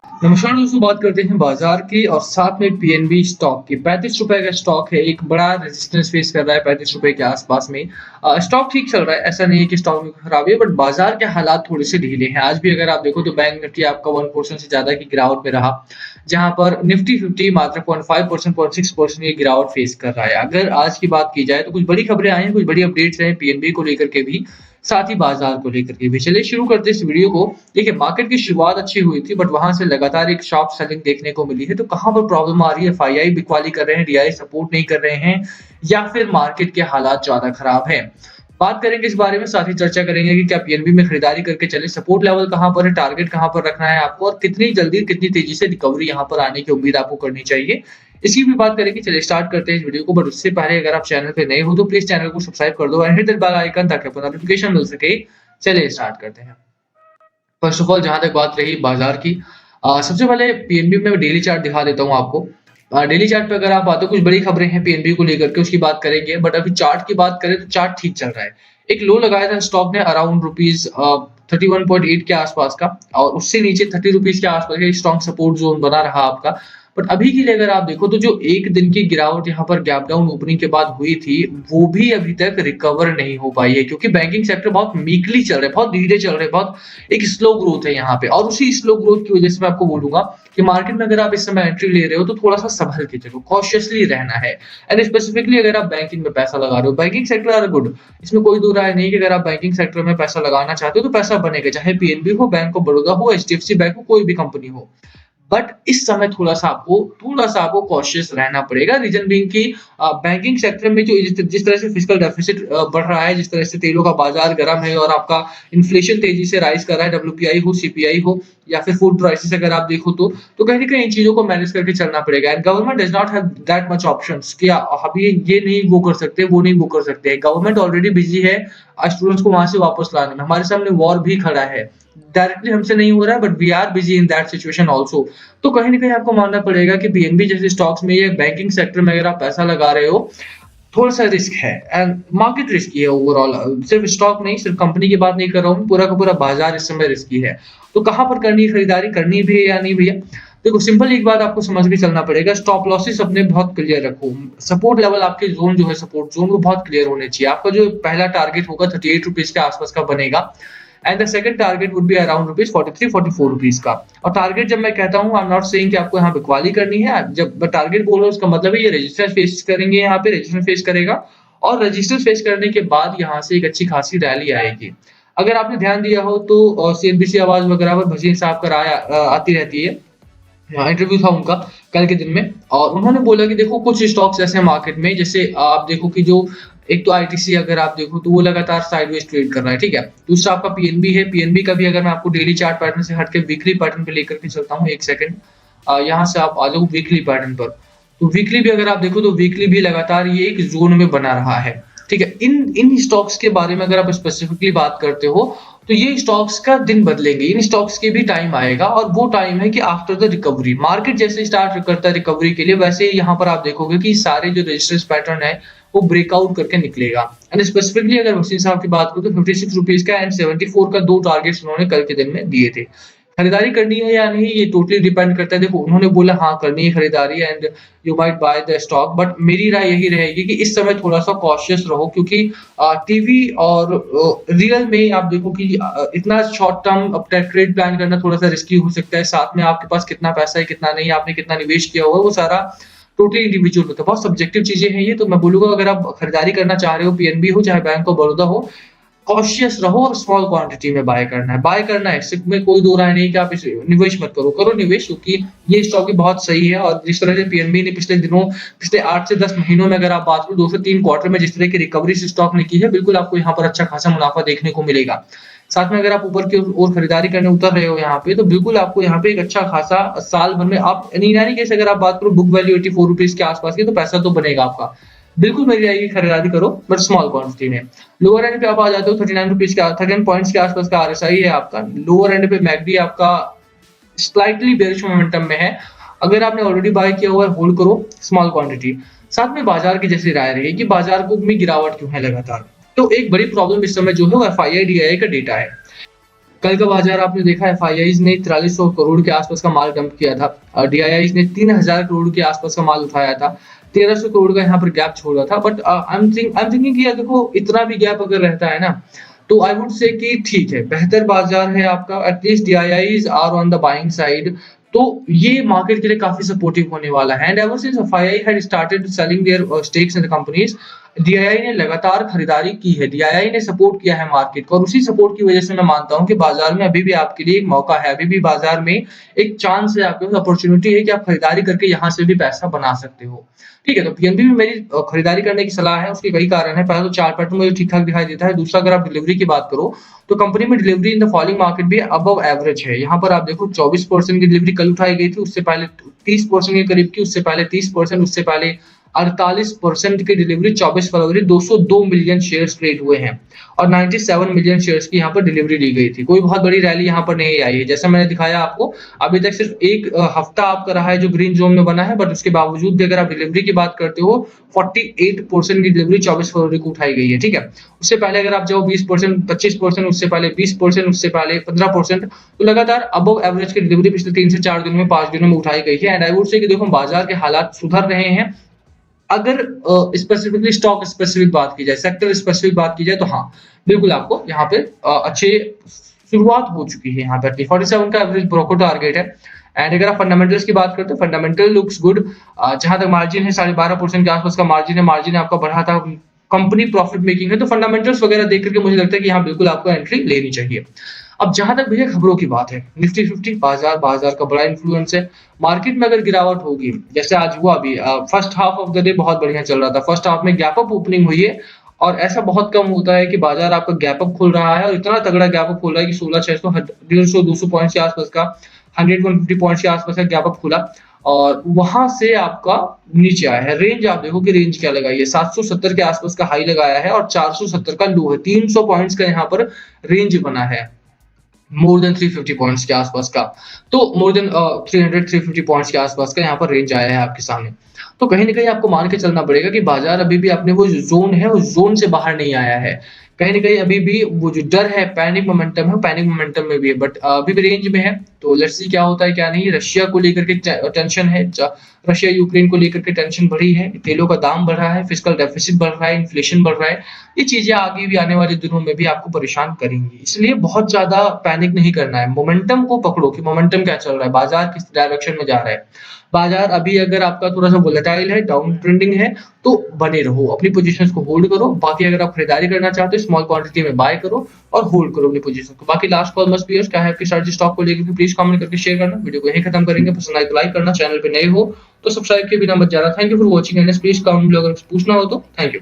नमस्कार दोस्तों, बात करते हैं बाजार की और साथ में पीएनबी स्टॉक की। ₹35 का स्टॉक है, एक बड़ा रेजिस्टेंस फेस कर रहा है ₹35 के आसपास में। स्टॉक ठीक चल रहा है, ऐसा नहीं है कि स्टॉक में खराबी है, बट बाजार के हालात थोड़े से ढीले हैं। आज भी अगर आप देखो तो बैंक निफ्टी आपका 1% से ज्यादा की गिरावट में रहा, जहां पर निफ्टी 50 मात्र 0.5%, 0.6% ये गिरावट फेस कर रहा है। अगर आज की बात की जाए तो कुछ बड़ी खबरें आई हैं, कुछ बड़ी अपडेट्स हैं पीएनबी को लेकर के भी, साथ ही बाजार को लेकर के भी। चलिए शुरू करते हैं इस वीडियो को। देखिए, मार्केट की शुरुआत अच्छी हुई थी, बट वहां से लगातार एक शॉर्ट सेलिंग देखने को मिली है। तो कहां पर प्रॉब्लम आ रही है? एफआईआई बिकवाली कर रहे हैं, डीआई सपोर्ट नहीं कर रहे हैं, या फिर मार्केट के हालात ज्यादा खराब है? बात करेंगे इस बारे में, साथ ही चर्चा करेंगे कि क्या पीएनबी में खरीदारी करके चले, सपोर्ट लेवल कहां पर है, टारगेट कहां पर रखना है आपको, और कितनी जल्दी कितनी तेजी से रिकवरी यहां पर आने की उम्मीद आपको करनी चाहिए, इसकी भी बात करेंगे। चलिए स्टार्ट करते हैं इस वीडियो को। बट उससे पहले अगर आप चैनल पे नए हो तो प्लीज चैनल को सब्सक्राइब कर दो and hit the bell icon ताकि आपको नोटिफिकेशन मिल सके। चलिए स्टार्ट करते हैं। फर्स्ट ऑफ ऑल जहाँ तक बात रही बाजार की, सबसे पहले पीएनबी में डेली चार्ट दिखा देता हूँ आपको। डेली चार्ट पे अगर आप आते हो, कुछ बड़ी खबरें हैं पीएनबी को लेकर के, उसकी बात करेंगे। बट अभी चार्ट की बात करें तो चार्ट ठीक चल रहा है। एक लो लगाया था स्टॉक ने अराउंड रुपीज 31.8 के आसपास का, और उससे नीचे 30 रुपीज के आसपास का स्ट्रॉन्ग सपोर्ट जोन बना रहा आपका। बट अभी के लिए अगर आप देखो तो जो एक दिन की गिरावट यहाँ पर गैप डाउन ओपनिंग के बाद हुई थी, वो भी अभी तक रिकवर नहीं हो पाई है, क्योंकि बैंकिंग सेक्टर बहुत वीकली चल रहा है, बहुत धीरे चल रहे हैं, बहुत एक स्लो ग्रोथ है यहाँ पे। और उसी स्लो ग्रोथ की वजह से मैं आपको बोलूंगा कि मार्केट में अगर आप इस समय एंट्री ले रहे हो तो थोड़ा सा संभल के चलो, कॉशियसली रहना है। एंड स्पेसिफिकली अगर आप बैंकिंग में पैसा लगा रहे हो, बैंकिंग सेक्टर आर गुड, इसमें कोई दो राय नहीं कि अगर आप बैंकिंग सेक्टर में पैसा लगाना चाहते हो तो पैसा बनेगा, चाहे पीएनबी हो, बैंक ऑफ बड़ौदा हो, एचडीएफसी बैंक हो, कोई भी कंपनी हो। बट इस समय थोड़ा सा आपको कॉशियस रहना पड़ेगा। रीजन बीइंग कि बैंकिंग सेक्टर में जो जिस तरह से फिस्कल डेफिसिट बढ़ रहा है, जिस तरह से तेलों का बाजार गर्म है और आपका इन्फ्लेशन तेजी से राइज कर रहा है, डब्ल्यूपीआई हो, सीपीआई हो, या फिर फूड प्राइसेस अगर आप देखो तो कहीं ना कहीं इन चीजों को मैनेज करके चलना पड़ेगा। And government does not have that much options कि अभी ये नहीं वो कर सकते, वो नहीं वो कर सकते। गवर्नमेंट ऑलरेडी बिजी है स्टूडेंट्स को वहां से वापस लाने में। हमारे सामने वॉर भी खड़ा है, डायरेक्टली हमसे नहीं हो रहा है, but we are busy in that situation also. तो कहीं ना कहीं आपको मानना पड़ेगा कि पीएनबी जैसे स्टॉक्स में या बैंकिंग सेक्टर में अगर आप पैसा लगा रहे हो, थोड़ा सा रिस्क है। एंड मार्केट रिस्की है ओवरऑल, सिर्फ स्टॉक नहीं, सिर्फ कंपनी की बात नहीं कर रहा हूँ, पूरा का पूरा बाजार इस समय रिस्की है। तो कहां पर करनी है खरीदारी, करनी भी है या नहीं भैया? देखो, सिंपल एक बात आपको समझ के चलना पड़ेगा। स्टॉप लॉसेस अपने बहुत क्लियर रखो। सपोर्ट लेवल आपके जोन जो है, सपोर्ट जोन वो बहुत क्लियर होने चाहिए। आपका जो पहला टारगेट होगा 38 रुपीज के आसपास का बनेगा, and the second target would be around rupees 43 44 rupees का। और टारगेट जब मैं कहता हूँ, आई एम नॉट सेइंग कि आपको यहाँ बिकवाली करनी है। जब टारगेट बोल रहा हूँ, उसका मतलब है ये रजिस्टेंस फेस करेंगे, यहाँ पे रजिस्टेंस फेस करेगा, और रजिस्टेंस फेस करने के बाद यहाँ से एक अच्छी खासी रैली आएगी। अगर आपने ध्यान दिया हो तो सीएनबीसी आवाज वगैरह पर भसीन साहब का राय आती रहती है। इंटरव्यू था उनका कल के दिन में, और उन्होंने बोला कि देखो, कुछ स्टॉक्स ऐसे हैं मार्केट में, जैसे आप देखो कि जो एक तो आईटीसी अगर आप देखो तो वो लगातार साइडवेज ट्रेड कर रहा है, ठीक है। दूसरा आपका पीएनबी है। पीएनबी का भी अगर मैं आपको डेली चार्ट पैटर्न से हटके वीकली पैटर्न पे लेकर के चलता हूँ, एक सेकंड, यहाँ से आप आ जाओ वीकली पैटर्न पर। तो वीकली भी अगर आप देखो तो वीकली भी लगातार ये एक जोन में बना रहा है, ठीक है। इन इन स्टॉक्स के बारे में अगर आप स्पेसिफिकली बात करते हो तो ये स्टॉक्स का दिन बदलेंगे, इन स्टॉक्स के भी टाइम आएगा, और वो टाइम है कि आफ्टर द रिकवरी। मार्केट जैसे स्टार्ट करता है रिकवरी के लिए, वैसे ही यहाँ पर आप देखोगे कि सारे जो रजिस्टर्स पैटर्न है वो ब्रेकआउट करके निकलेगा। एंड स्पेसिफिकली अगर वसीम साहब की बात करूं तो 56 रुपीज का एंड 74 का दो टारगेट्स उन्होंने कल के दिन में दिए थे। खरीदारी करनी है या नहीं, ये टोटली डिपेंड करता है। देखो, उन्होंने बोला हाँ करनी है खरीदारी and you might by the stock, but मेरी राय यही रहेगी कि इस समय थोड़ा सा कॉशियस रहो, क्योंकि टीवी और रियल में आप देखो कि इतना शॉर्ट टर्म ट्रेड प्लान करना थोड़ा सा रिस्की हो सकता है। साथ में आपके पास कितना पैसा है, कितना नहीं, आपने कितना निवेश किया हुआ है, वो सारा टोटली इंडिविजुअल होता है। बहुत सब्जेक्टिव चीजें हैं ये। तो मैं बोलूंगा अगर आप खरीदारी करना चाह रहे हो, पीएनबी हो चाहे बैंक ऑफ बड़ौदा हो, कॉशियस रहो और स्मॉल क्वांटिटी में बाय करना है, बाय करना है। सिर्फ में कोई दो राय नहीं कि आप इसे निवेश मत करो, करो निवेश, क्योंकि ये स्टॉक भी बहुत सही है। और जिस तरह से पीएनबी ने पिछले दिनों, पिछले 8 से 10 महीनों में अगर आप बात करो, 2 से 3 क्वार्टर में जिस तरह की रिकवरी से स्टॉक ने की है, बिल्कुल आपको यहाँ पर अच्छा खासा मुनाफा देखने को मिलेगा। साथ में अगर आप ऊपर की ओर खरीदारी करने उतर रहे हो यहाँ पे, तो बिल्कुल आपको यहाँ पे एक अच्छा खासा साल भर में आप इन केस अगर आप बात करो बुक वैल्यू 84 रुपीज के आसपास की, तो पैसा तो बनेगा आपका। बिल्कुल मेरी राय है कि खरीदारी करो, बट स्मॉल क्वांटिटी में। लोअर एंड पे आप आ जाते हो 39 रुपीज का, 13 पॉइंट्स के आसपास का आरएसआई है आपका। लोअर एंड पे मैकडी आपका स्लाइटली बेरिश मोमेंटम में है। अगर आपने ऑलरेडी बाय किया हुआ है, होल्ड करो स्मॉल क्वांटिटी। साथ में बाजार की जैसी राय रही कि बाजार को में गिरावट क्यों है लगातार, तो एक बड़ी प्रॉब्लम इस समय जो है वो एफआईआई डीआईआई का डेटा है। कल का बाजार आपने देखा एफआईआईज ने 4300 करोड़ के आसपास का माल डंप किया था, डीआईआईज ने 3000 करोड़ के आसपास का माल उठाया था, 1300 करोड़ का यहाँ पर गैप छोड़ा था। बट आई एम थिंकिंग कि यार देखो इतना भी गैप अगर रहता है ना, तो आई वुड से कि ठीक है, बेहतर बाजार है आपका, at least DIIs are on the buying side. तो ये मार्केट के लिए काफी सपोर्टिव होने वाला है। And ever since FII had started selling their stakes in the companies, DII ने लगातार खरीदारी की है, डीआईआई ने सपोर्ट किया है मार्केट को, और उसी सपोर्ट की वजह से मैं मानता हूं कि बाजार में अभी भी आपके लिए एक मौका है, अभी भी बाजार में एक चांस है, आपके पास अपॉर्चुनिटी है कि आप खरीदारी करके यहाँ से भी पैसा बना सकते हो। ठीक है, तो पीएनबी में मेरी खरीदारी करने की सलाह है, उसके कई कारण है। पहला तो चार्ट पैटर्न मुझे ठीक ठाक दिखाई देता है। दूसरा, अगर आप डिलीवरी की बात करो तो कंपनी में delivery in the following market भी अबव एवरेज है। यहाँ पर आप देखो 24% की डिलीवरी कल उठाई गई थी, उससे पहले 30% के करीब की, उससे पहले 30%, उससे पहले 48% की डिलीवरी 24 फरवरी 202 मिलियन शेयर्स ट्रेड हुए हैं और 97 मिलियन शेयर्स की यहाँ पर डिलीवरी दी गई थी। कोई बहुत बड़ी रैली यहाँ पर नहीं आई है, जैसा मैंने दिखाया आपको। अभी तक सिर्फ एक हफ्ता आपका रहा है जो ग्रीन जोन में बना है, बट उसके बावजूद भी अगर आप डिलीवरी की बात करते हो 48% की डिलीवरी 24 फरवरी को उठाई गई है। ठीक है, उससे पहले अगर आप जाओ 20%, 25%, उससे पहले 20%, उससे पहले 15%, तो लगातार अबव एवरेज की डिलीवरी पिछले 3 से 4 दिनों में, 5 दिनों में उठाई गई है। एंड आई वुड से कि देखो बाजार के हालात सुधर रहे हैं। अगर स्पेसिफिकली स्टॉक स्पेसिफिक बात की जाए, सेक्टर स्पेसिफिक बात की जाए, तो हाँ बिल्कुल आपको यहाँ पे अच्छे शुरुआत हो चुकी है। यहाँ पे 47 का एवरेज ब्रोकर टारगेट है। एंड अगर आप फंडामेंटल्स की बात करते हैं, फंडामेंटल लुक्स गुड। जहां तक मार्जिन है 12.5% के आसपास का मार्जिन है, मार्जिन आपका बढ़ा था, कंपनी प्रॉफिट मेकिंग है, तो फंडामेंटल्स वगैरह देख करके मुझे लगता है कि यहाँ बिल्कुल आपको एंट्री लेनी चाहिए। अब जहां तक भैया खबरों की बात है, निफ्टी 50 बाजार का बड़ा इन्फ्लुएंस है। मार्केट में अगर गिरावट होगी, जैसे आज हुआ अभी, first half of the day बहुत बढ़िया चल रहा था, फर्स्ट हाफ में गैप अप ओपनिंग हुई है, और ऐसा बहुत कम होता है कि बाजार आपका गैप अप खुल रहा है, और इतना तगड़ा गैप अप खुल रहा है कि 16,600, 150, 200 पॉइंट्स के आसपास का, 150 पॉइंट्स के आसपास का गैप अप खुला, और वहां से आपका नीचे आया है। रेंज आप देखो कि रेंज क्या लगाई है, 770 के आसपास का हाई लगाया है और 470 का लो है, 300 पॉइंट्स का यहाँ पर रेंज बना है, मोर देन 350 पॉइंट्स के आसपास का। तो मोर देन 300-350 पॉइंट्स के आसपास का यहाँ पर रेंज आया है आपके सामने। तो कहीं ना कहीं आपको मान के चलना पड़ेगा कि बाजार अभी भी अपने वो जोन है, उस जोन से बाहर नहीं आया है। कहीं ना कहीं अभी भी वो जो डर है, पैनिक मोमेंटम है, पैनिक मोमेंटम में भी है, बट अभी भी रेंज में है। तो लेट्स सी क्या होता है क्या नहीं। रशिया को लेकर के टेंशन है, रशिया यूक्रेन को लेकर के टेंशन बढ़ी है, तेलों का दाम बढ़ रहा है, फिस्कल डेफिसिट बढ़ रहा है, इन्फ्लेशन बढ़ रहा है। ये चीजें आगे भी आने वाले दिनों में भी आपको परेशान करेंगी, इसलिए बहुत ज्यादा पैनिक नहीं करना है। मोमेंटम को पकड़ो कि मोमेंटम क्या चल रहा है, बाजार किस डायरेक्शन में जा रहा है। बाजार अभी अगर आपका थोड़ा सा वोलेटाइल है, डाउन ट्रेंडिंग है, तो बने रहो, अपनी पोजीशंस को होल्ड करो। बाकी अगर आप खरीदारी करना चाहते हो, स्मॉल क्वांटिटी में बाय करो और होल्ड करो अपनी पोजीशन को। बाकी last call must be yours, क्या है आपकी स्ट्रैटेजी स्टॉक को लेकर, प्लीज कमेंट करके शेयर करना। वीडियो को यहीं खत्म करेंगे, पसंद आए तो लाइक करना, चैनल पे नए हो तो सब्सक्राइब के बिना मत जाना। Thank you for watching and please comment अगर पूछना हो तो। Thank you.